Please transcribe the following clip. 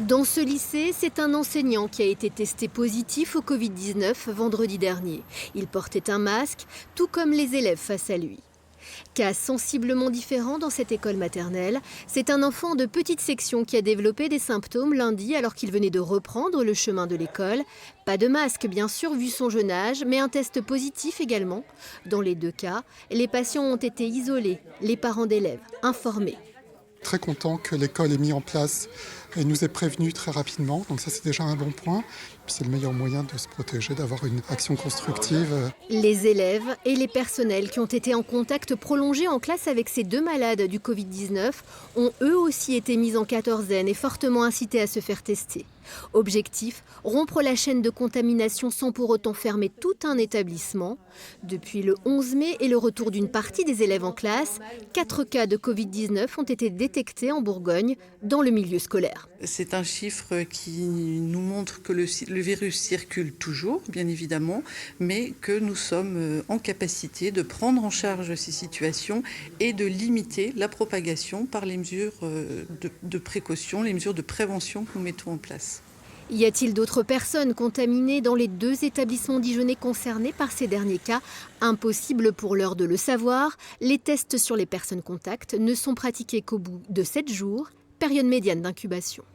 Dans ce lycée, c'est un enseignant qui a été testé positif au Covid-19 vendredi dernier. Il portait un masque, tout comme les élèves face à lui. Cas sensiblement différent dans cette école maternelle, c'est un enfant de petite section qui a développé des symptômes lundi alors qu'il venait de reprendre le chemin de l'école. Pas de masque bien sûr vu son jeune âge, mais un test positif également. Dans les deux cas, les patients ont été isolés, les parents d'élèves informés. Très content que l'école ait mis en place et nous ait prévenus très rapidement. Donc ça, c'est déjà un bon point. Puis c'est le meilleur moyen de se protéger, d'avoir une action constructive. Les élèves et les personnels qui ont été en contact prolongé en classe avec ces deux malades du Covid-19 ont eux aussi été mis en quatorzaine et fortement incités à se faire tester. Objectif, rompre la chaîne de contamination sans pour autant fermer tout un établissement. Depuis le 11 mai et le retour d'une partie des élèves en classe, 4 cas de Covid-19 ont été détectés en Bourgogne dans le milieu scolaire. C'est un chiffre qui nous montre que le virus circule toujours, bien évidemment, mais que nous sommes en capacité de prendre en charge ces situations et de limiter la propagation par les mesures de précaution, les mesures de prévention que nous mettons en place. Y a-t-il d'autres personnes contaminées dans les deux établissements dijonnais concernés par ces derniers cas? Impossible pour l'heure de le savoir. Les tests sur les personnes contacts ne sont pratiqués qu'au bout de 7 jours, période médiane d'incubation.